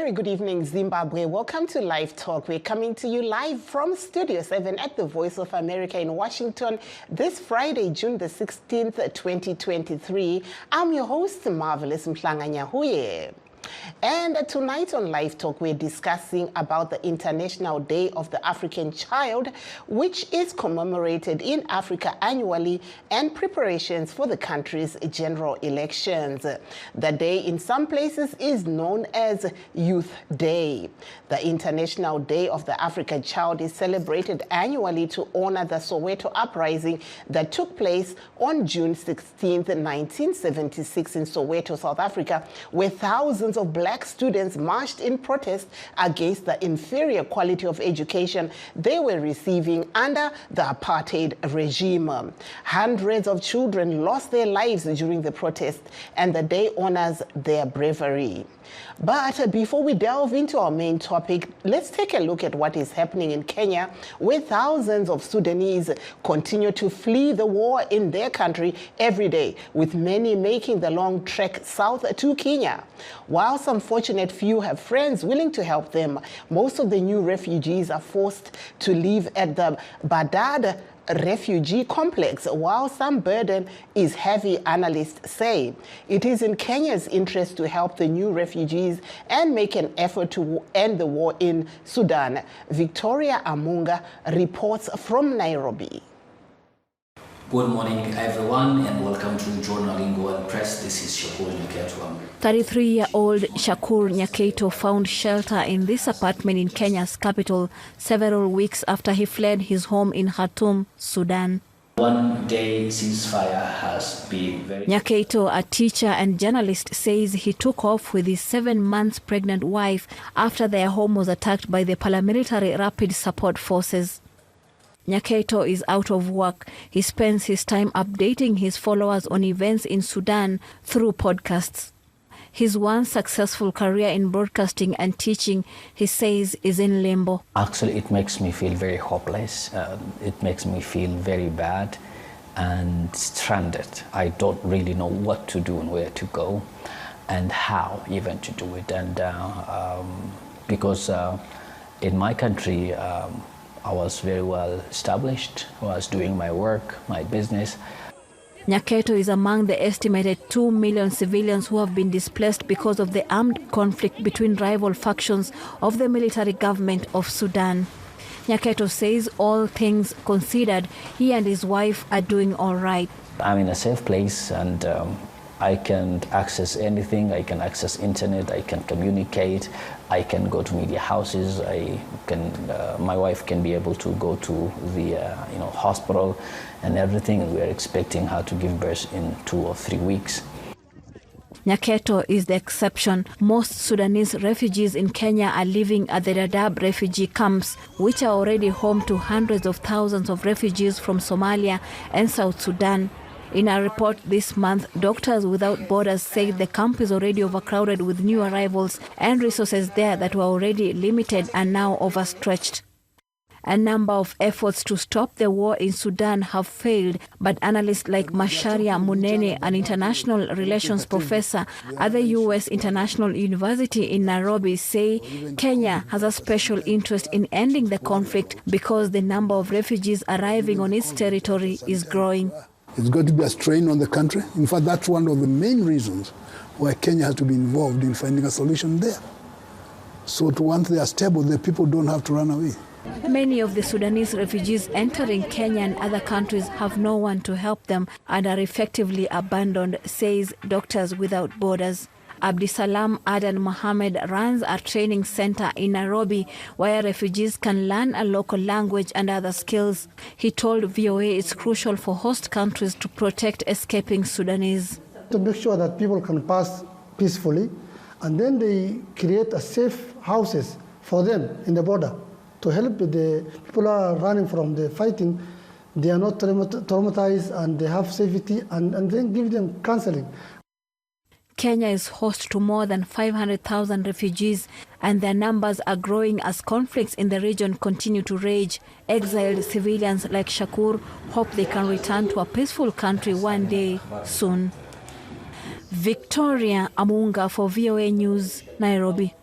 very good evening, Zimbabwe. Welcome to LiveTalk. We're coming to you live from Studio 7 at the Voice of America in Washington this Friday, June the 16th, 2023. I'm your host, Marvelous Mhlanga-Nyahuye. And tonight on LiveTalk, we're discussing about the International Day of the African Child, which is commemorated in Africa annually, and preparations for the country's general elections. The day in some places is known as Youth Day. The International Day of the African Child is celebrated annually to honor the Soweto uprising that took place on June 16, 1976 in Soweto, South Africa, where thousands of black students marched in protest against the inferior quality of education they were receiving under the apartheid regime. Hundreds of children lost their lives during the protest, and the day honors their bravery. But before we delve into our main topic, let's take a look at what is happening in Kenya, where thousands of Sudanese continue to flee the war in their country every day, with many making the long trek south to Kenya. While some fortunate few have friends willing to help them, most of the new refugees are forced to live at the Badad refugee complex, while some burden is heavy, analysts say. It is in Kenya's interest to help the new refugees and make an effort to end the war in Sudan. Victoria Amunga reports from Nairobi. Good morning, everyone, and welcome to Journalingo and Press. This is Shakur Nyaketo. 33-year-old Shakur Nyaketo found shelter in this apartment in Kenya's capital several weeks after he fled his home in Khartoum, Sudan. One-day ceasefire has been very... Nyaketo, a teacher and journalist, says he took off with his 7-month pregnant wife after their home was attacked by the paramilitary Rapid Support Forces. Nyaketo is out of work. He spends his time updating his followers on events in Sudan through podcasts. His once successful career in broadcasting and teaching, he says, is in limbo. Actually, it makes me feel very hopeless. It makes me feel very bad and stranded. I don't really know what to do and where to go and how even to do it. And because in my country, I was very well established. I was doing my work, my business. Nyaketo is among the estimated 2 million civilians who have been displaced because of the armed conflict between rival factions of the military government of Sudan. Nyaketo says all things considered, he and his wife are doing all right. I'm in a safe place, and I can access anything. I can access internet, I can communicate, I can go to media houses, my wife can be able to go to the hospital and everything, and we're expecting her to give birth in 2 or 3 weeks. Nyaketo is the exception. Most Sudanese refugees in Kenya are living at the Dadaab refugee camps, which are already home to hundreds of thousands of refugees from Somalia and South Sudan. In a report this month, Doctors Without Borders said the camp is already overcrowded with new arrivals, and resources there that were already limited are now overstretched. A number of efforts to stop the war in Sudan have failed, but analysts like Masharia Munene, an international relations professor at the U.S. International University in Nairobi, say Kenya has a special interest in ending the conflict because the number of refugees arriving on its territory is growing. It's going to be a strain on the country. In fact, that's one of the main reasons why Kenya has to be involved in finding a solution there. So once they are stable, the people don't have to run away. Many of the Sudanese refugees entering Kenya and other countries have no one to help them and are effectively abandoned, says Doctors Without Borders. Abdisalam Adan Mohammed runs a training center in Nairobi where refugees can learn a local language and other skills. He told VOA it's crucial for host countries to protect escaping Sudanese. To make sure that people can pass peacefully, and then they create a safe houses for them in the border to help the people who are running from the fighting. They are not traumatized and they have safety, and then give them counseling. Kenya is host to more than 500,000 refugees, and their numbers are growing as conflicts in the region continue to rage. Exiled civilians like Shakur hope they can return to a peaceful country one day soon. Victoria Amunga for VOA News, Nairobi.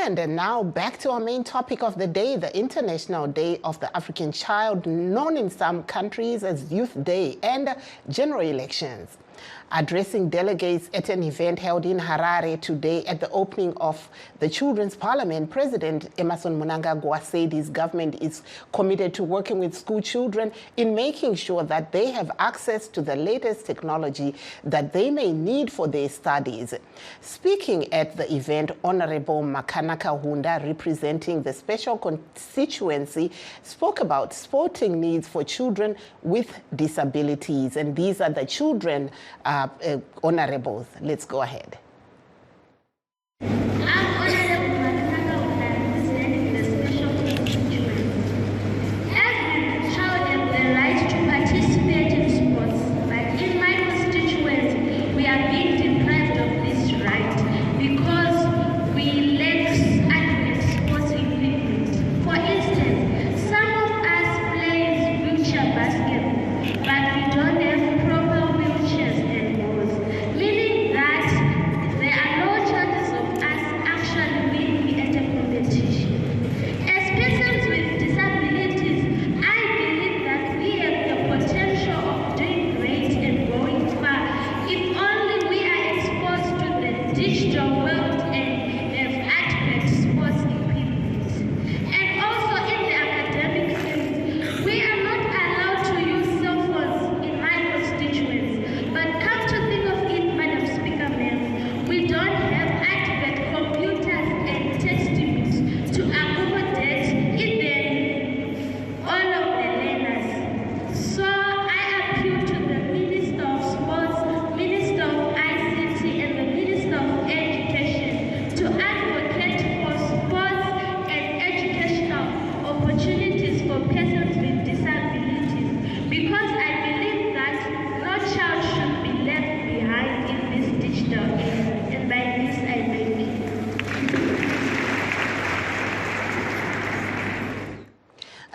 And now back to our main topic of the day, the International Day of the African Child, known in some countries as Youth Day, and general elections. Addressing delegates at an event held in Harare today at the opening of the Children's Parliament, President Emmerson Mnangagwa said his government is committed to working with school children in making sure that they have access to the latest technology that they may need for their studies. Speaking at the event, Honorable Makanaka Hunda, representing the special constituency, spoke about sporting needs for children with disabilities. And these are the children honorables. Let's go ahead.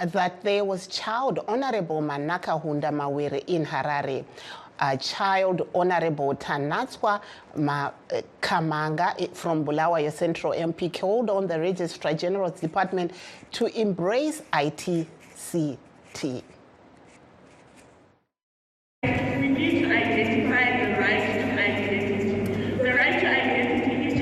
That there was Child Honorable Manaka Hunda Mawere in Harare. Child Honorable Tanatswa Kamanga from Bulawayo Central MP called on the Registrar General's Department to embrace ITCT. We need to identify the right to identity. The right to identity each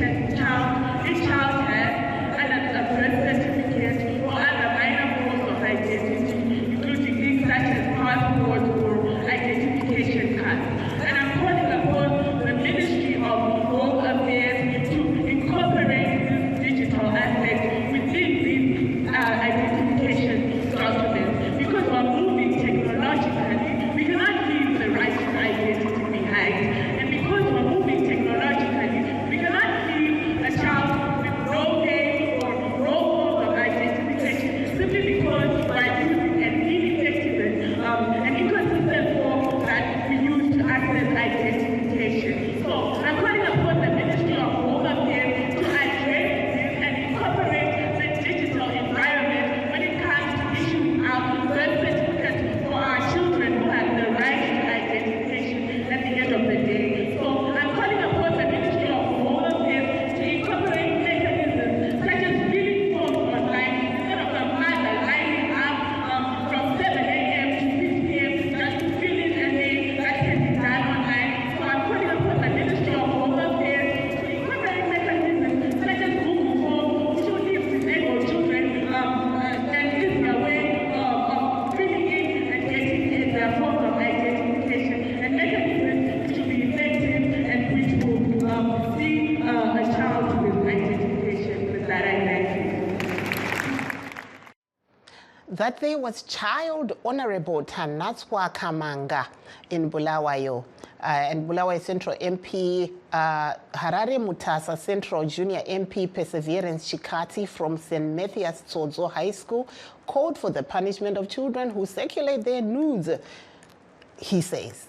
child has a birth certificate or other minor forms of identity, including things such as passport or identification cards. And I'm calling upon the Ministry of Home Affairs to incorporate this digital aspect within these identification documents, because we're moving technologically. We cannot leave the right to identity behind. And because we're moving technologically, we cannot leave a child with no name or no form of identification simply because we're using an ineffective and inconsistent form that we use to access identification. So I'm calling upon the Ministry of Home Affairs to address this and incorporate the digital environment when it comes to issuing out birth certificates for our children who have the right to identification at the end of the day. So I'm calling upon the Ministry of Home Affairs to incorporate mechanisms such as filling forms online instead of a mother lining up from 7 a.m. to 6 p.m. just to fill in a name that can be done online. So I'm calling upon the Ministry of Home Affairs to incorporate mechanisms such as Google Forms, which will give disabled children an easier way of filling in and getting their forms of identification, and mechanisms which will be effective and which will see a child with identification. With that, I thank you. That there was Child Honorable Tanatswa Kamanga in Bulawayo. And Bulawayo Central MP, Harare Mutasa Central Junior MP Perseverance Chikati from St. Matthias Tsodzo High School called for the punishment of children who circulate their nudes, he says.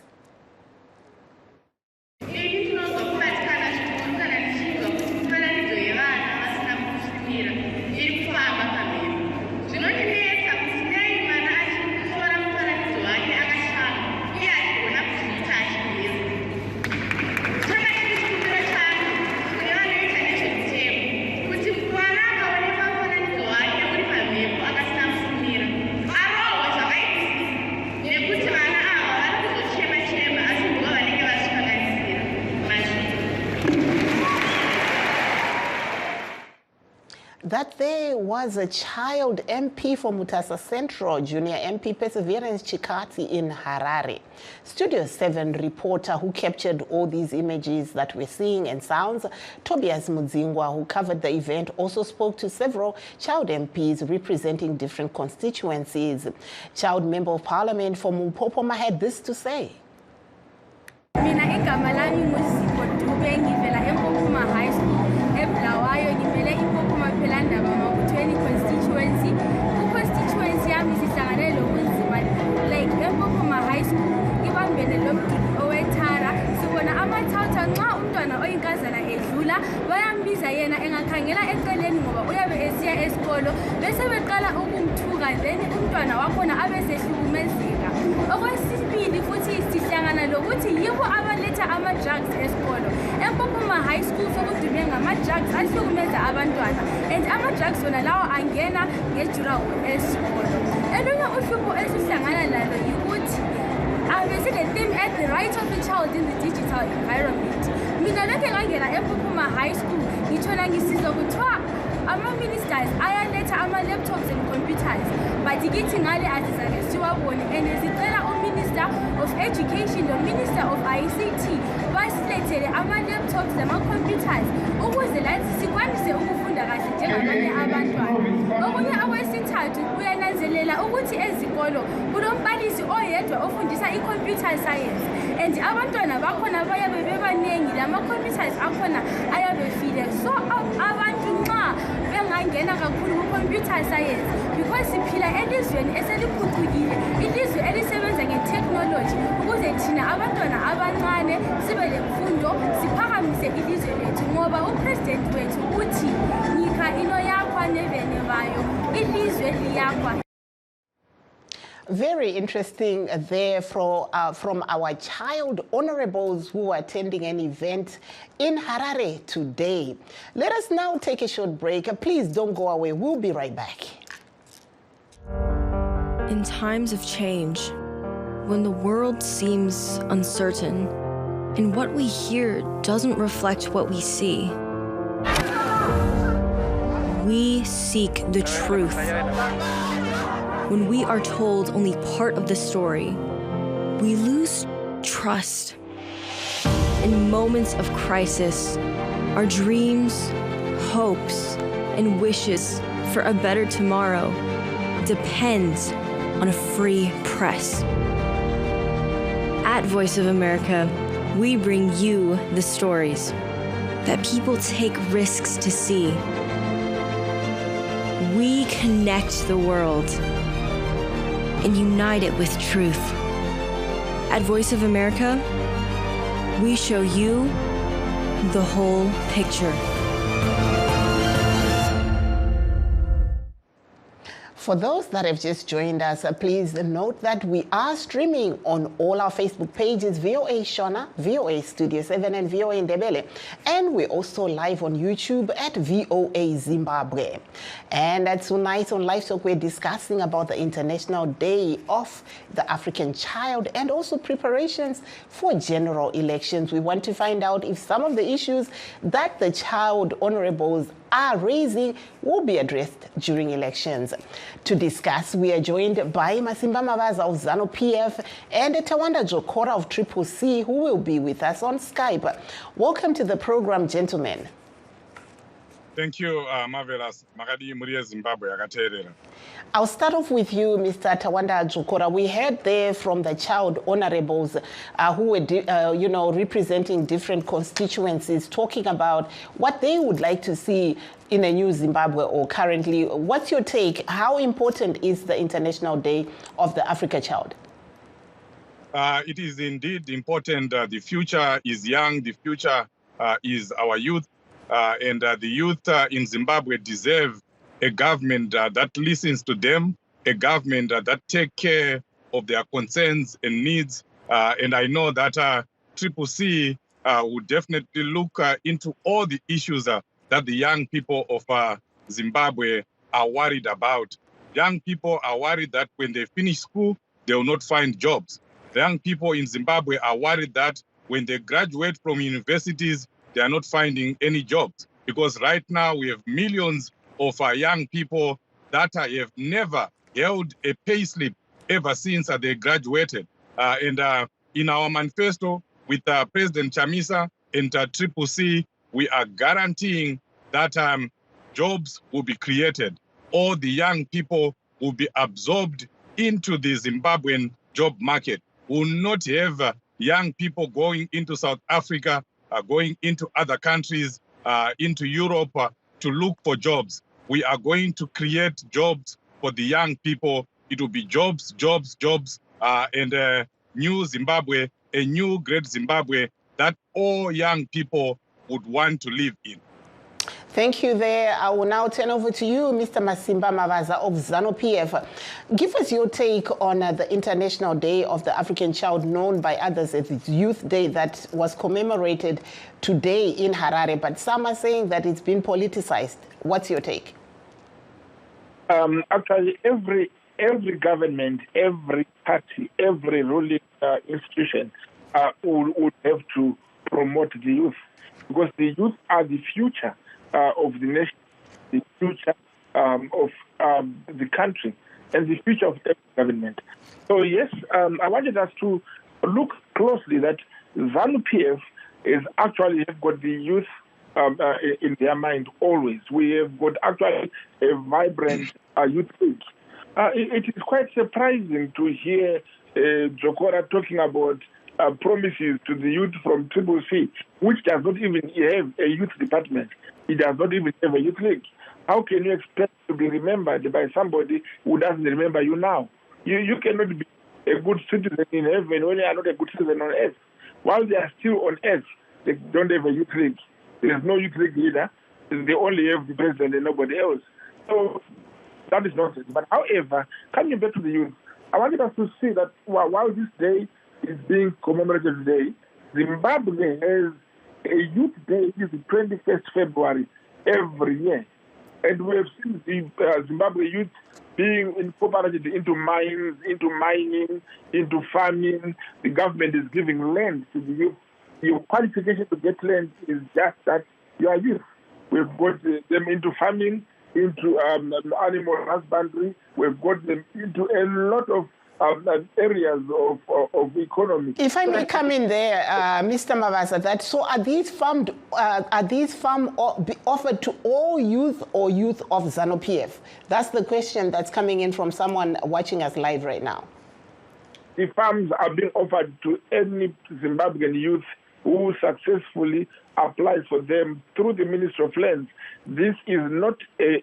Kuti mwana that there was a child MP for Mutasa Central, Junior MP Perseverance Chikati in Harare. Studio 7 reporter who captured all these images that we're seeing and sounds, Tobias Mudzingwa, who covered the event, also spoke to several child MPs representing different constituencies. Child Member of Parliament for Mupopoma had this to say. Mina igama lami nguZipho Dube ngivela eMpopoma High School eBulawayo ngivela eMpopoma Phelandaba Mabutweni constituency. Ku-constituency yami sihlangane lobunzima like eMpopoma High School ibambene lomduli owethara sibona amathawutha nxa umntwana oyinkazana edlula bayambiza yena engakhangela eceleni ngoba uyabe esiya esikolo bese beqala ukumthuka then umntwana wakhona abe sehlukumezeka. Okwesibili futhi sihlangana lokuthi yibo abaletha ama-drugs esikolo. eMpopoma High School sokudume ngama-drugs ahlukumeza abantwana and ama-drugs wona lawo angena ngejura esikolo. Elunye uhlupho esihlangana lalo yikuthi besine-theme at the right of the child in the digital environment. Mina lokhe ngangena eMpopoma High School ngithola ngisizwa kuthiwa ama-ministers ayaletha ama-laptops and computers but kithi ngale asizake siwabone and sicela uMinister of Education noMinister of ICT basilethele ama-laptops nama-computers ukuze lathi sikwanise ukufunda kahle njengabanye abantwana. Okunye okwesithathu uyananzelela ukuthi ezikolo kunombalisi oyedwa ofundisa i-computer science and abantwana bakhona bayabe bebaningi lama-computers akhona ayabefile so abantu nxa bengangena kakhulu ku-computer science because siphila elizweni eseliphucukile, ilizwe elisebenza nge-technology ukuze thina abantwana abancane sibe lemfundo siphakamise ilizwe lethu ngoba upresident wethu uthi nika ino yakwa nevene bayo ilizwe liyakwa. Very interesting there from our child honorables who are attending an event in Harare today. Let us now take a short break. Please don't go away. We'll be right back. In times of change, when the world seems uncertain and what we hear doesn't reflect what we see, we seek the truth. When we are told only part of the story, we lose trust. In moments of crisis, our dreams, hopes, and wishes for a better tomorrow depends on a free press. At Voice of America, we bring you the stories that people take risks to see. We connect the world and unite it with truth. At Voice of America, we show you the whole picture. For those that have just joined us, please note that we are streaming on all our Facebook pages, VOA Shona, VOA Studio 7, and VOA Ndebele. And we're also live on YouTube at VOA Zimbabwe. And tonight on LiveTalk, we're discussing about the International Day of the African Child and also preparations for general elections. We want to find out if some of the issues that the child honorables are raising will be addressed during elections. To discuss, we are joined by Masimba Mavaza of ZANU-PF and Tawanda Jokora of Triple C, who will be with us on Skype. Welcome to the program, gentlemen. Thank you, Marvelous. Magadi Muria Zimbabwe. I'll start off with you, Mr. Tawanda Jokora. We heard there from the child honorables who were, representing different constituencies, talking about what they would like to see in a new Zimbabwe or currently. What's your take? How important is the International Day of the Africa Child? It is indeed important. The future is young. The future is our youth. And the youth in Zimbabwe deserve a government that listens to them, a government that takes care of their concerns and needs. And I know that Triple C would definitely look into all the issues that the young people of Zimbabwe are worried about. Young people are worried that when they finish school, they will not find jobs. The young people in Zimbabwe are worried that when they graduate from universities, they are not finding any jobs. Because right now we have millions of young people that have never held a pay slip ever since they graduated. And in our manifesto with President Chamisa and Triple C, we are guaranteeing that jobs will be created. All the young people will be absorbed into the Zimbabwean job market. We will not have young people going into South Africa, going into other countries, into Europe to look for jobs. We are going to create jobs for the young people. It will be jobs, jobs, jobs, and a new Zimbabwe, a new great Zimbabwe that all young people would want to live in. Thank you there. I will now turn over to you, Mr. Masimba Mavaza of ZANU-PF. Give us your take on the International Day of the African Child, known by others as its Youth Day, that was commemorated today in Harare, but some are saying that it's been politicized. What's your take? Actually, every government, every party, every ruling institution would have to promote the youth, because the youth are the future of the nation, the future of the country, and the future of every government. So yes, I wanted us to look closely that ZANU-PF is actually have got the youth in their mind always. We have got actually a vibrant youth league. It is quite surprising to hear Jokora talking about promises to the youth from Triple C, which does not even have a youth department. It does not even have a youth league. How can you expect to be remembered by somebody who doesn't remember you now? You cannot be a good citizen in heaven when you are not a good citizen on earth. While they are still on earth, they don't have a youth league. There is no youth league leader. They only have the president and nobody else. So that is nonsense. But however, coming back to the youth, I wanted us to see that while this day is being commemorated today, Zimbabwe has a youth day. It is the 21st February every year. And we have seen the Zimbabwe youth being incorporated into mines, into mining, into farming. The government is giving land to the youth. Your qualification to get land is just that you are youth. We've got them into farming, into animal husbandry. We've got them into a lot of areas of economy. If I may come in there, Mr. Mavaza, so are these farms offered to all youth or youth of ZANU-PF? That's the question that's coming in from someone watching us live right now. The farms are being offered to any Zimbabwean youth who successfully applies for them through the Ministry of Lands. This is not an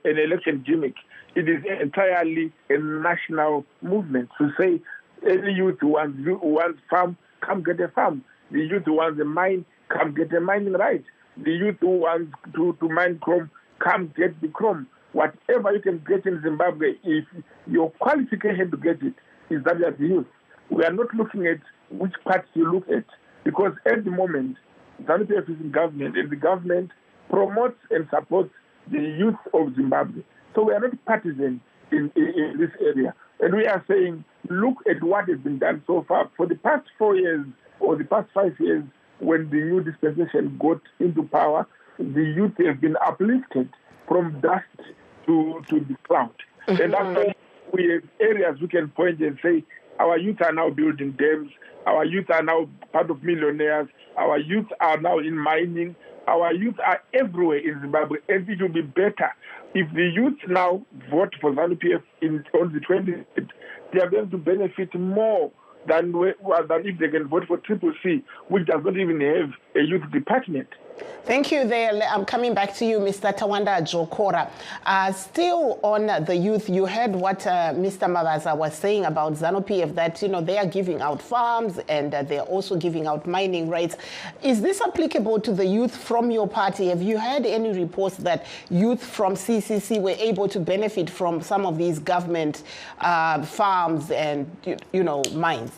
election gimmick. It is entirely a national movement to say any youth who wants farm, come get a farm. The youth who wants a mine, come get a mining right. The youth who wants to mine chrome, come get the chrome. Whatever you can get in Zimbabwe, if your qualification to get it is that you are the youth. We are not looking at which parts you look at, because at the moment, ZANU-PF is in government, and the government promotes and supports the youth of Zimbabwe. So we are not partisan in this area. And we are saying, look at what has been done so far. For the past 4 years or the past 5 years, when the new dispensation got into power, the youth have been uplifted from dust to the cloud. And after we have areas we can point and say, our youth are now building dams, our youth are now part of millionaires, our youth are now in mining, our youth are everywhere in Zimbabwe, and it will be better if the youth now vote for ZANU-PF on the 20th. They are going to benefit more than if they can vote for Triple C, which does not even have a youth department. Thank you there. I'm coming back to you, Mr. Tawanda Jokora. Still on the youth, you heard what Mr. Mavaza was saying about ZANU-PF, that they are giving out farms and they are also giving out mining rights. Is this applicable to the youth from your party? Have you heard any reports that youth from CCC were able to benefit from some of these government farms and mines?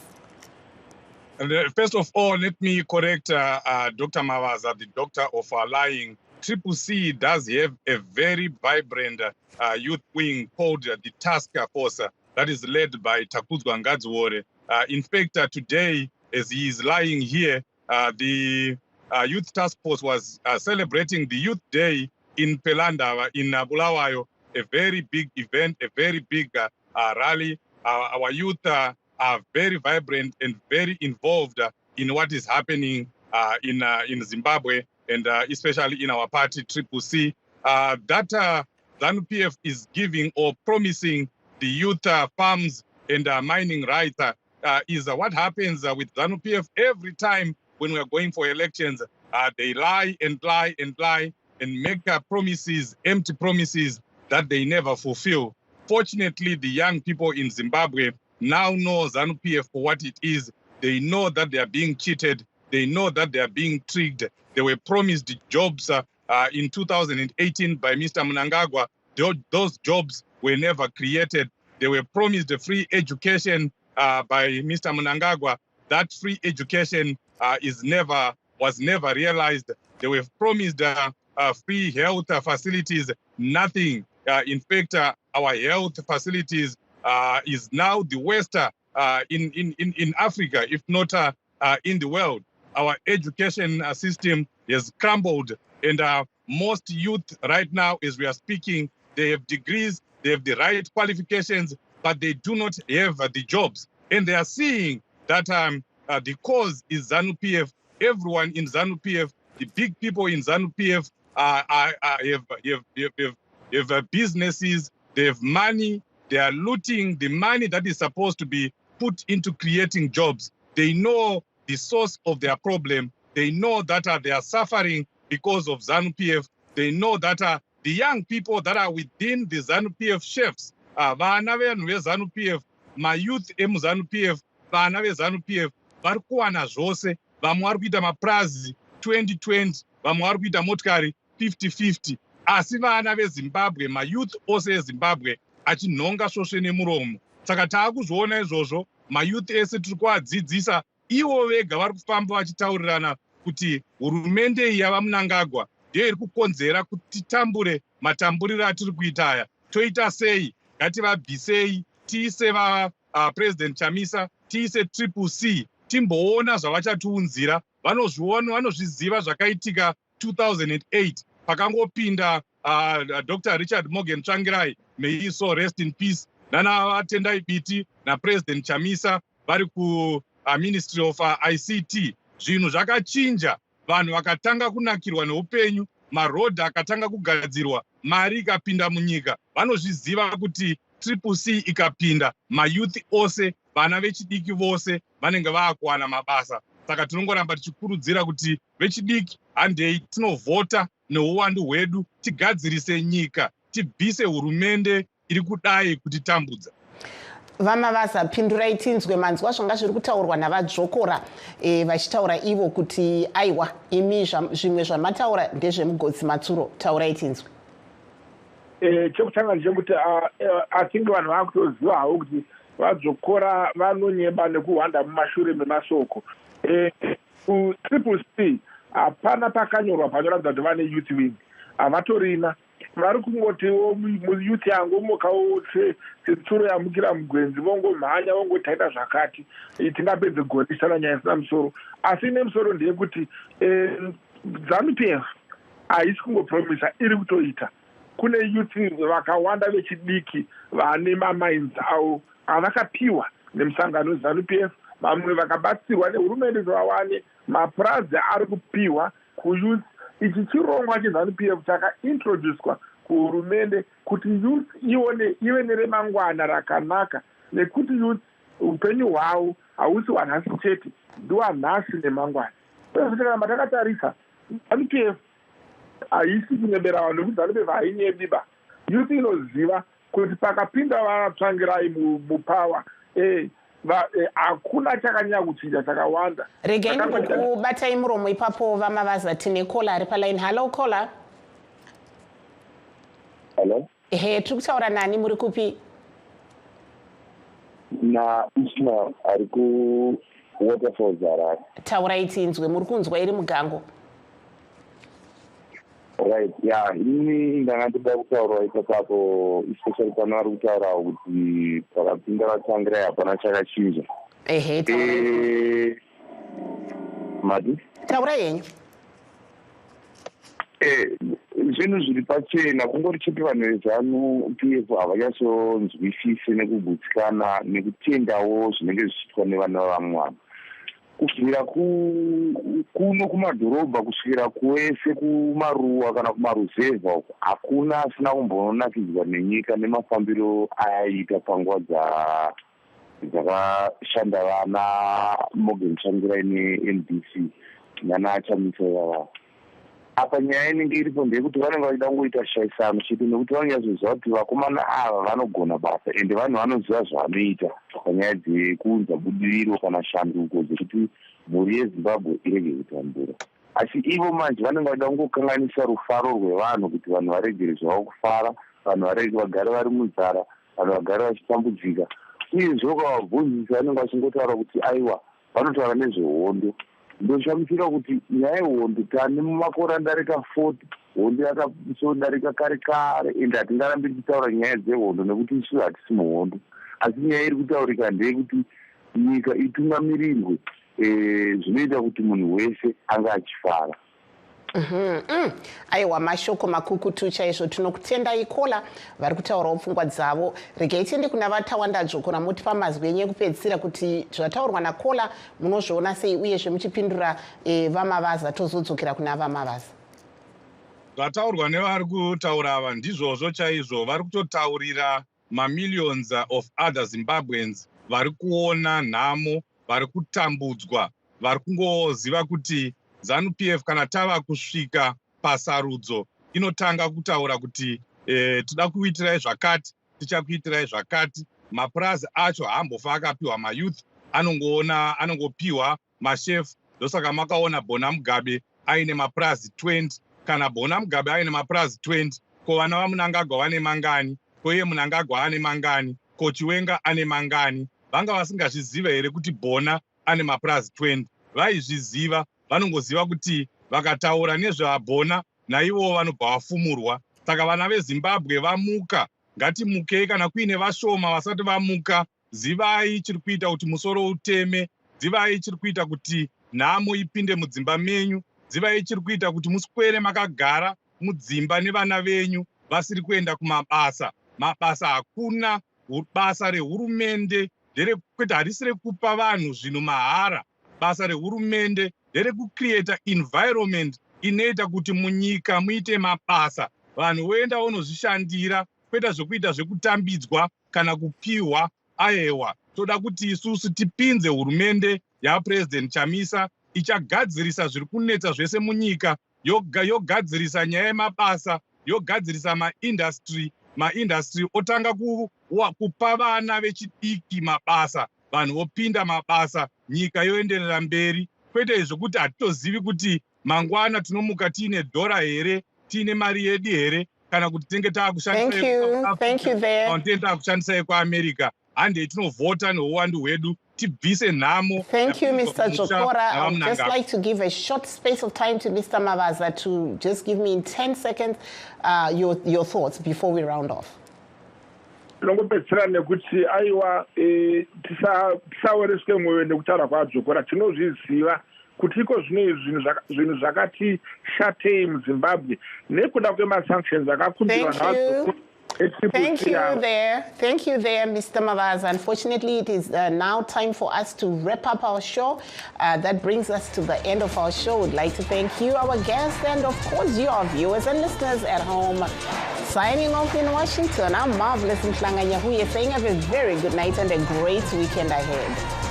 First of all, let me correct Dr. Mavaza, the doctor of lying. Triple C does have a very vibrant youth wing called the Task Force that is led by Takuzwa Ngadziwore. In fact, today, as he is lying here, the Youth Task Force was celebrating the Youth Day in Pelandava, in Bulawayo, a very big event, a very big rally. Our youth are very vibrant and very involved in what is happening in Zimbabwe, and especially in our party, CCC. That ZANU-PF is giving or promising the youth farms and mining rights is what happens with ZANU-PF every time when we are going for elections. They lie and lie and lie and make promises, empty promises that they never fulfill. Fortunately, the young people in Zimbabwe now know ZANU-PF for what it is. They know that they are being cheated. They know that they are being tricked. They were promised jobs in 2018 by Mr. Mnangagwa. Those jobs were never created. They were promised a free education by Mr. Mnangagwa. That free education was never realized. They were promised free health facilities. Nothing. In fact, our health facilities is now the worst in Africa, if not in the world. Our education system has crumbled, and most youth right now, as we are speaking, they have degrees, they have the right qualifications, but they do not have the jobs. And they are seeing that the cause is ZANU-PF. Everyone in ZANU-PF, the big people in ZANU-PF have businesses, they have money, they are looting the money that is supposed to be put into creating jobs. They know the source of their problem. They know that they are suffering because of ZANU-PF. They know that the young people that are within the ZANU-PF chefs, vana venhu veZANU-PF, mayouth emuZANU-PF, vana veZANU-PF, vari kuwana zvose. Vamwe vari kuita maprazi 2020, vamwe vari kuita motikari 50-50. Asi vana veZimbabwe, mayouth ose eZimbabwe, achinhonga svosve nemuromo. Saka taakuzviona izvozvo, mayouth ese tiri kuadzidzisa, ivo vega vari kufamba vachitaurirana kuti hurumende iyi yava Mnangagwa ndiyo iri kukonzera kuti titambure matamburiro atiri kuita aya. Toita sei? Ngativabvisei, tiise President Chamisa, tiise CCC, timboona zvavachatiunzira. Vanozviona, vanozviziva zvakaitika 2008 pakangopinda Dr. Richard Morgan Tsvangirai, may he so rest in peace, nana Tendai Biti na President Chamisa vari ku Ministry of ICT. Zvinhu zvakachinja, vanhu vakatanga kunakirwa neupenyu, marodhi akatanga kugadzirwa, mari ikapinda munyika. Vanozviziva kuti CCC ikapinda, mayouth ose, vana vechidiki vose vanenge vaakuwana mabasa. Saka tinongoramba tichikurudzira kuti vechidiki handei tinovhota neuwandu hwedu, tigadzirise nyika, tibvise hurumende iri kudai kutitambudza. Vamavaza, pindurai tinzwe manzwa zvanga zviri kutaurwa navadzvokora vachitaura ivo kuti aiwa imi zvimwe zvamataura ndezvemugodzi matsuro. Taurai tinzwe. Chekutanga ndechekuti atinge vanhu vakutoziva hawo kuti vadzokora vanonyeba nekuhwanda mumashure memasoko. CCC hapana pakanyorwa panoratidza kuti vane youth wing, havatorina. Vari kungotiwo muyuthi yangu mokawo setsuro yamukira mugwenzi vongomhanya vongotaita zvakati tingapedze gorisana nyaya isina musoro. Asi nemusoro ndeyekuti ZANU-PF haisi kungopromisa, iri kutoita. Kune youth vakawanda vechidiki vane mamines avo avakapiwa nemusangano weZANU-PF, vamwe vakabatsirwa nehurumende kuti vawane mapurazi ari kupiwa kuyouth. Ichi chirongwa cheZANU-PF chakaintroducwa kuhurumende kuti youth ive neremangwana rakanaka, nekuti youth upenyu hwavo hausi hwanhasi chete, ndihwanhasi nemangwana. Uye kana takatarisa ZANU-PF haisi kunyebera vanhu nekuti ZANU-PF hainyebiba. Youth inoziva kuti pakapinda vatsvangirai mupawa hakuna chakanyanya kuchinja chakawanda. Regai kubatai muromo ipapo Vamavaza, tine kola ari paline. Hello kola. Hello. Tiri kutaura nani, muri kupi? Na Ismail ari ku Waterfalls Harare. Taurai tinzwe, muri kunzwa iri mugango. Right, yeah, ini ndanga ndida kutaura ipapo, especially pano ari kutaura kuti pakapinda vatsvangirai hapana chakachinja. Madi? Taura yenyu. zvinhu zviri pachena kungori chete vanhu vezanu PF havachasonzwisisi nekugutsikana nekutendawo zvinenge zvichiitwa nevana vamwe vanhu kubvira kuno kumadhorobha kusvikira kwese kumaruwa kana kumaruzevha uko hakuna asina kumbonakidzwa nenyika nemafambiro ayaita panguva dzakashanda vana Morgan Tsvangirai neNBC nana Chamisa ivava. Apa nyaya inenge iripo ndeyekuti vanenge vachida kungoita shaisano chete nekuti vanyazoziva kuti vakomana ava vanogona basa ende vanhu vanoziva zvavanoita panyaya dzekuunza budiriro kana shanduko dzekuti mhuri yeZimbabwe irege kutambura. Asi ivo manje vanenge vachida kungokanganisa rufaro rwevanhu kuti vanhu varegere zvavo kufara, vanhu varege vagare vari munzara, vanhu vagare vachitambudzika. Uyezve ukavabvunzisa vanenge vachingotaura kuti aiwa vanotaura nezvehondo. Ndoshamisira kuti nyaya yehondo tane mumakore andarika 40 hondo yakasondarika kare kare ende hatingarambe tichitaura nyaya dzehondo nekuti isusu hatisi muhondo. Asi nyaya iri kutaurika ndeyekuti nyika itungamirirwe zvinoita kuti munhu wese anga achifara. Aiwa mashoko makukutu chaizvo. Tinokutendai kola vari kutaurawo pfungwa dzavo. Regai tiende kuna vatawanda dzvokora muti pamazwi enyu ekupedzisira kuti zvataurwa nakola munozviona sei uyezve muchipindura vamavaza tozodzokera kuna vamavaza. Zvataurwa nevari kutaura ava ndizvozvo chaizvo. Vari kutotaurira mamillions of other Zimbabweans vari kuona nhamo, vari kutambudzwa, vari kungoziva kuti ZANU-PF kana tava kusvika pasarudzo inotanga kutaura kuti toda kuitirai zvakati, tichakuitirai zvakati. Mapurazi acho haambofa akapiwa mayouth, anongopiwa mashefu. Ndosaka makaona Bona Mugabe aine mapurazi 20. Kana Bona Mugabe aine mapurazi 20, ko vana vaMunangagwa vane mangani, ko iye Munangagwa ane mangani, ko Chiwenga ane mangani. Vanga vasingazviziva here kuti Bona ane mapurazi 20? Vaizviziva, vanongoziva kuti vakataura nezvavabona naivo vanobva vafumurwa. Saka vana veZimbabwe vamuka, ngatimukei kana kuine vashoma vasati vamuka. Zivai chiri kuita kuti musoro uteme, zivai chiri kuita kuti nhamo ipinde mudzimba menyu, zivai chiri kuita kuti muswere makagara mudzimba nevana venyu vasiri kuenda kumabasa. Mabasa hakuna, basa rehurumende kwete harisi rekupa vanhu zvinhu mahara. Basa rehurumende nderekucreata environment inoita kuti munyika muite mabasa. Vanhu voenda vonozvishandira, kwete zvokuita zvekutambidzwa kana kupiwa. Aiwa, toda kuti isusu tipinze hurumende yaPresident Chamisa ichagadzirisa zviri kunetsa zvese munyika, yogadzirisa nyaya yemabasa, yogadzirisa maindustry otanga kupa vana vechidiki mabasa, vanhu vopinda mabasa, nyika yoenderera mberi. Kwete zvokuti hatitozivi kuti mangwana tinomuka tiine dhora here, tiine mari yedu here, kana kuti tinenge taakushandisai kwaAmerica. Handei tinovhota neuwandu hwedu tibvise nhamo. Thank you, Mr. Dzvokora. I would just like to give a short space of time to Mr. Mavaza to just give me in 10 seconds your thoughts before we round off. Ndongopedzisira nekuti aiwa tisawereswe mwoyo nekutaura kwaDzvokora. Tinozviziva kuti iko zvinhu zvakati shatei muZimbabwe nekuda kwemasanctions akakumbirwa nadzo. Thank you there, Mr. Mavaza. Unfortunately, it is now time for us to wrap up our show. That brings us to the end of our show. We'd like to thank you, our guests, and of course, you, our viewers and listeners at home. Signing off in Washington, I'm Marvelous Mhlanganya, saying have a very good night and a great weekend ahead.